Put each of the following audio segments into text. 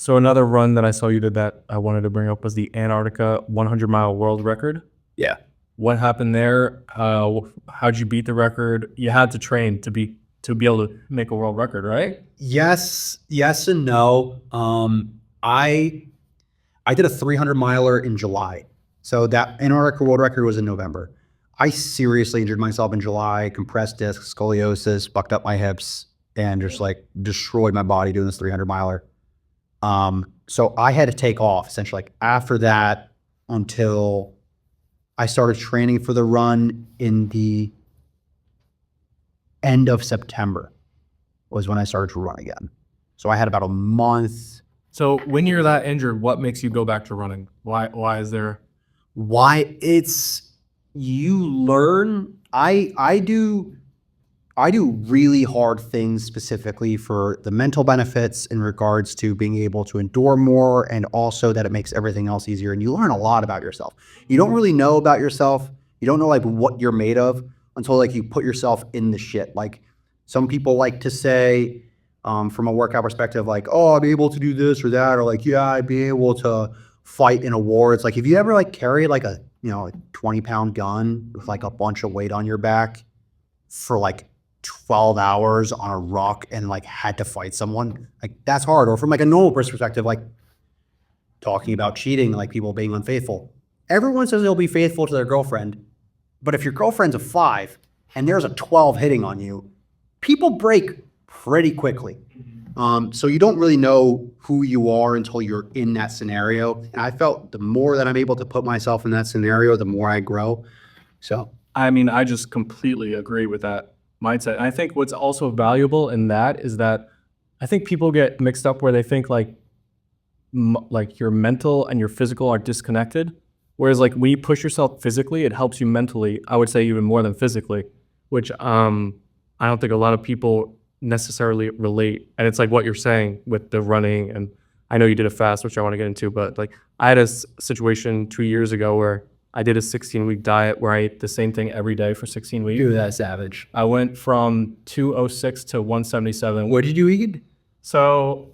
So another run that I saw you did that I wanted to bring up was the Antarctica 100-mile world record. Yeah. What happened there? How'd you beat the record? You had to train to be able to make a world record, right? Yes and no. I did a 300 miler in July. So that Antarctica world record was in November. I seriously injured myself in July, compressed disc, scoliosis, bucked up my hips, and just like destroyed my body doing this 300 miler. So I had to take off essentially like after that until I started training for the run in the end of September was when I started to run again. So I had about a month. So when you're that injured, what makes you go back to running? Why is there? Why it's you learn. I do really hard things specifically for the mental benefits in regards to being able to endure more, and also that it makes everything else easier. And you learn a lot about yourself. You don't really know about yourself. You don't know like what you're made of until like you put yourself in the shit. Like some people like to say, from a workout perspective, like, oh, I'd be able to do this or that, or like, yeah, I'd be able to fight in a war. It's like, if you ever like carry like a, 20-pound gun with like a bunch of weight on your back for like 12 hours on a rock and like had to fight someone, like that's hard. Or from like a normal perspective, like talking about cheating, like people being unfaithful. Everyone says they'll be faithful to their girlfriend, but if your girlfriend's a 5 and there's a 12 hitting on you, people break pretty quickly. So you don't really know who you are until you're in that scenario. And I felt the more that I'm able to put myself in that scenario, the more I grow. So I mean, I just completely agree with that mindset. And I think what's also valuable in that is that I think people get mixed up where they think like your mental and your physical are disconnected. Whereas like when you push yourself physically, it helps you mentally, I would say even more than physically, which I don't think a lot of people necessarily relate. And it's like what you're saying with the running, and I know you did a fast, which I want to get into, but like I had a situation 2 years ago where I did a 16-week diet where I ate the same thing every day for 16 weeks. Dude, that's savage. I went from 206 to 177. What did you eat? So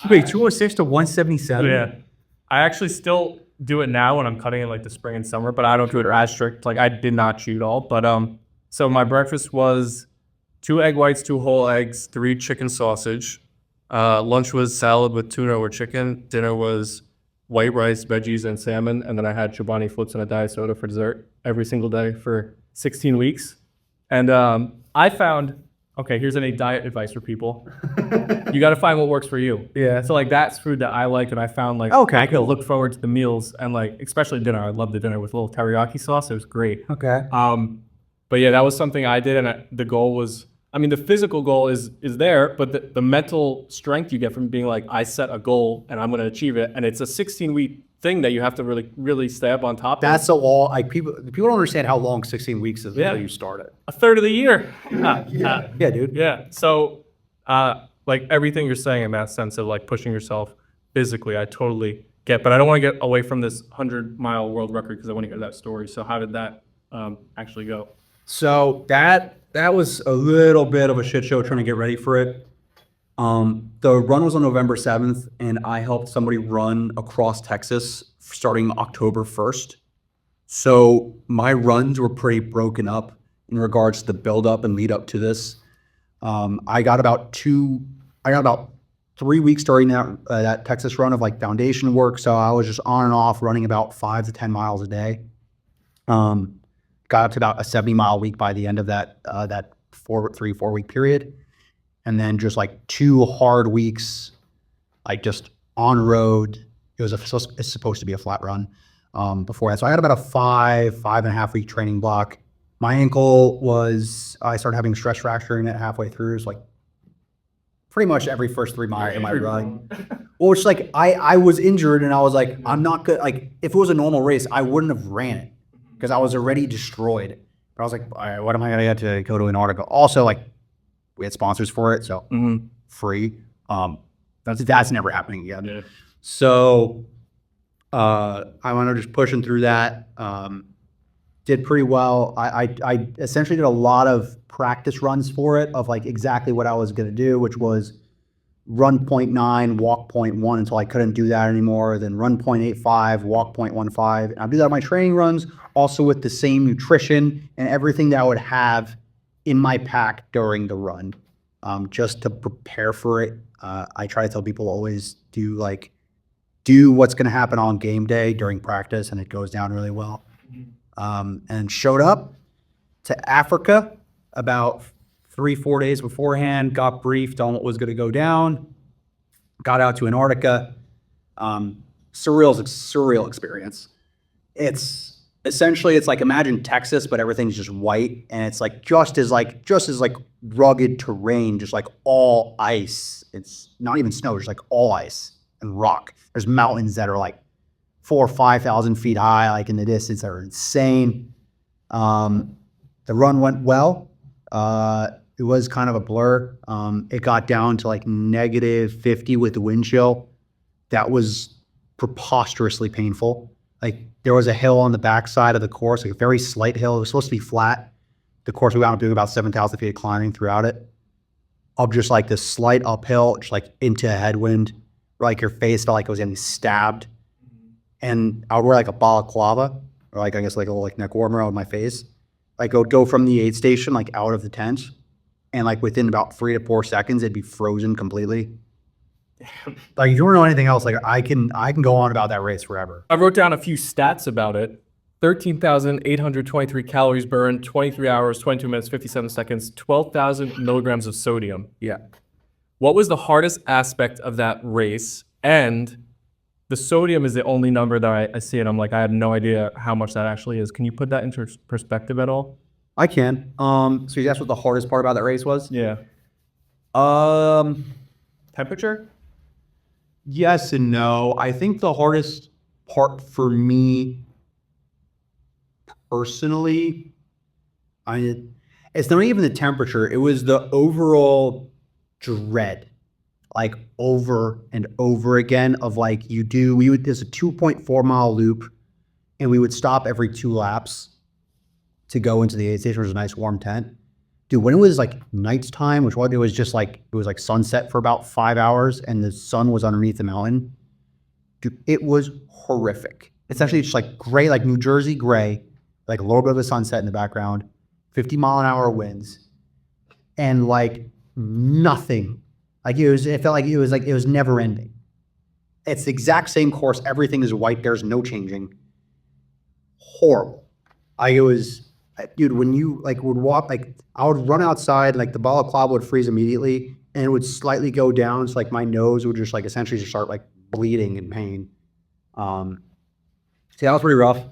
Wait, 206 to 177? yeah, I actually still do it now when I'm cutting in like the spring and summer, but I don't do it as strict. Like I did not cheat at all. But so my breakfast was 2 egg whites, 2 whole eggs, 3 chicken sausage. Lunch was salad with tuna or chicken. Dinner was white rice, veggies, and salmon. And then I had Chobani Flips and a diet soda for dessert every single day for 16 weeks. And I found, okay, here's any diet advice for people. You got to find what works for you. Yeah. So like that's food that I like, and I found like Okay, I could cool. look forward to the meals, and like especially dinner. I love the dinner with a little teriyaki sauce. It was great. Okay. But yeah, that was something I did, and the goal was, I mean, the physical goal is there, but the mental strength you get from being like, I set a goal and I'm going to achieve it, and it's a 16-week thing that you have to really stay up on top of. That's a long, like people don't understand how long 16 weeks is Yeah. until you start it. A third of the year. Yeah, dude. Yeah. So, like everything you're saying in that sense of like pushing yourself physically, I totally get. But I don't want to get away from this 100-mile world record because I want to hear that story. So, how did that actually go? So that was a little bit of a shit show trying to get ready for it. The run was on November 7th, and I helped somebody run across Texas starting October 1st. So my runs were pretty broken up in regards to the build up and lead up to this. I got about 3 weeks during that Texas run of like foundation work. So I was just on and off running about 5 to 10 miles a day. Got up to about a 70-mile week by the end of that 4 week period. And then just like 2 hard weeks, like just on road. It's supposed to be a flat run before that. So I had about a 5.5 week training block. My ankle I started having stress fracturing it halfway through. It's like pretty much every first 3 miles in my run. Well, it's like I was injured and I was like, I'm not good. Like if it was a normal race, I wouldn't have ran it because I was already destroyed. But I was like, all right, what am I going to get to go to Antarctica? Also, like we had sponsors for it, so free. That's never happening again. Yeah. So I wound up just pushing through that. Did pretty well. I essentially did a lot of practice runs for it of like exactly what I was going to do, which was run 0.9, walk 0.1 until I couldn't do that anymore, then run 0.85, walk 0.15. And I do that on my training runs, also with the same nutrition and everything that I would have in my pack during the run, just to prepare for it. I try to tell people always do what's going to happen on game day during practice, and it goes down really well. And showed up to Africa about 3-4 days beforehand, got briefed on what was going to go down, got out to Antarctica. Surreal experience. It's essentially, it's like, imagine Texas, but everything's just white, and it's like just as rugged terrain, just like all ice. It's not even snow, just like all ice and rock. There's mountains that are like 4,000 or 5,000 feet high, like in the distance, that are insane. The run went well. It was kind of a blur. It got down to like -50 with the wind chill. That was preposterously painful. Like, there was a hill on the backside of the course, like a very slight hill. It was supposed to be flat. The course, we wound up doing about 7,000 feet of climbing throughout it. Up just like this slight uphill, just like into a headwind, where like your face felt like it was getting stabbed. And I would wear like a balaclava, or like, I guess, like a little like neck warmer on my face. Like, I would go from the aid station like out of the tent, and like within about 3 to 4 seconds, it'd be frozen completely. Like, if you don't know anything else, like I can go on about that race forever. I wrote down a few stats about it. 13,823 calories burned, 23 hours, 22 minutes, 57 seconds, 12,000 milligrams of sodium. Yeah. What was the hardest aspect of that race? And the sodium is the only number that I see, and I'm like, I had no idea how much that actually is. Can you put that into perspective at all? I can. So that's what the hardest part about that race was? Yeah. Temperature? Yes and no. I think the hardest part for me personally, it's not even the temperature. It was the overall dread, like over and over again of like, there's a 2.4 mile loop, and we would stop every 2 laps to go into the aid station, which was a nice warm tent. Dude, when it was like nighttime, it was like sunset for about 5 hours, and the sun was underneath the mountain. Dude, it was horrific. It's actually just like gray, like New Jersey gray, like a little bit of a sunset in the background, 50-mile-an-hour winds, and like nothing. Like, it felt like it was never ending. It's the exact same course. Everything is white. There's no changing. Horrible. Dude, when you like would walk, like I would run outside, like the balaclava would freeze immediately, and it would slightly go down. So like my nose would just like essentially just start like bleeding in pain. So that was pretty rough.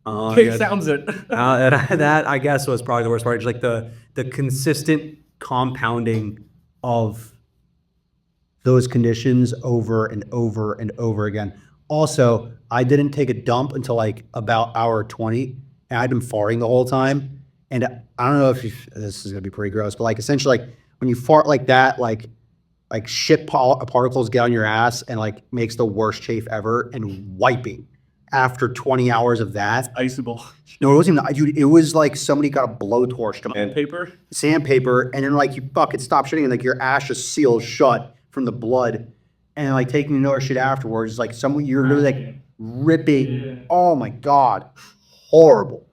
It sounds it. That I guess was probably the worst part. Just like the consistent compounding of those conditions over and over and over again. Also, I didn't take a dump until like about hour 20. And I'd been farting the whole time. And I don't know if this is going to be pretty gross, but like essentially, like when you fart like that, like shit particles get on your ass and like makes the worst chafe ever, and wiping after 20 hours of that. Iceable. No, it wasn't even, dude, it was like somebody got a blowtorch to sandpaper, and then like you fucking stop shitting, and like your ass just seals shut from the blood, and like taking another shit afterwards. Like you're literally like ripping. Yeah. Oh my God. Horrible.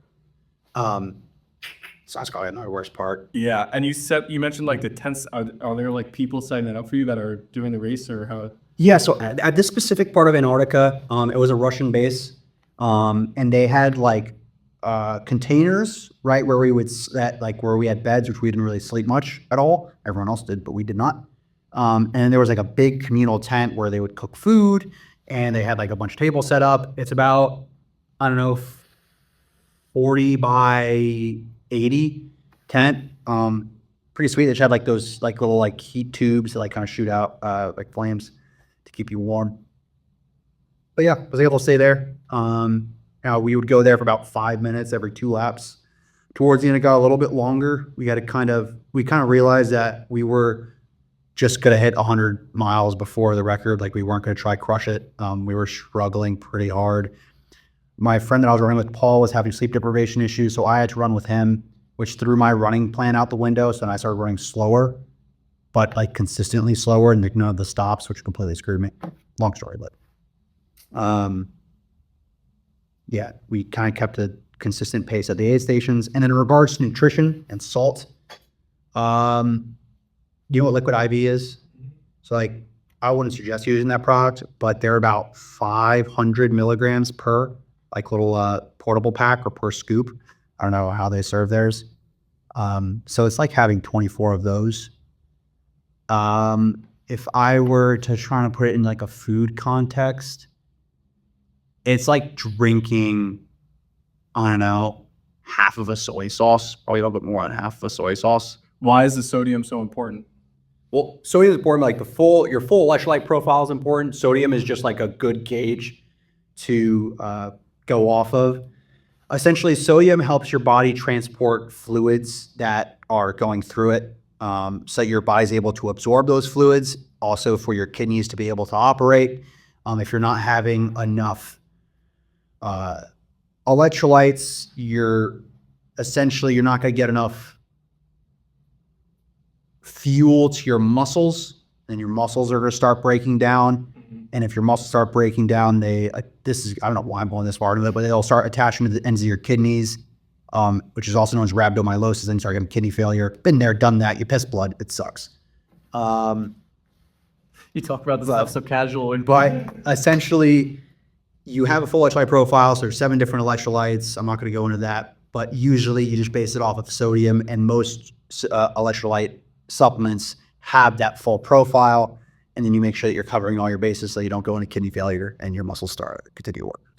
So that's probably another worst part. Yeah, and you mentioned like the tents. Are there like people setting that up for you that are doing the race, or how? Yeah, so at this specific part of Antarctica, it was a Russian base, and they had like containers, right, where we would where we had beds, which we didn't really sleep much at all. Everyone else did, but we did not. And there was like a big communal tent where they would cook food, and they had like a bunch of tables set up. It's about, I don't know, 40 by 80 tent. Pretty sweet. They just had like those like little like heat tubes that like kind of shoot out like flames to keep you warm. But yeah, I was able to stay there. We would go there for about 5 minutes every 2 laps. Towards the end, it got a little bit longer. We kind of realized that we were just gonna hit 100 miles before the record. Like, we weren't gonna try crush it. We were struggling pretty hard. My friend that I was running with, Paul, was having sleep deprivation issues, so I had to run with him, which threw my running plan out the window. So then I started running slower. but like consistently slower, and none of the stops, which completely screwed me. Long story, but yeah, we kind of kept a consistent pace at the aid stations. And then in regards to nutrition and salt, you know what liquid IV is? So like, I wouldn't suggest using that product, but they're about 500 milligrams per like little portable pack or per scoop. I don't know how they serve theirs. So it's like having 24 of those. If I were to try to put it in like a food context, it's like drinking, I don't know, half of a soy sauce, probably a little bit more than half of a soy sauce. Why is the sodium so important? Well, sodium is important. Like your full electrolyte profile is important. Sodium is just like a good gauge to go off of. Essentially, sodium helps your body transport fluids that are going through it, so your body's able to absorb those fluids. Also, for your kidneys to be able to operate. If you're not having enough electrolytes, you're not going to get enough fuel to your muscles, and your muscles are going to start breaking down. And if your muscles start breaking down, I don't know why I'm going this far into it, but they'll start attaching to the ends of your kidneys, which is also known as rhabdomyolysis, and you start getting kidney failure. Been there, done that. You piss blood. It sucks. You talk about this stuff so casual. But essentially, you have a full electrolyte profile, so there's 7 different electrolytes. I'm not going to go into that, but usually you just base it off of sodium, and most electrolyte supplements have that full profile, and then you make sure that you're covering all your bases so you don't go into kidney failure and your muscles continue to work.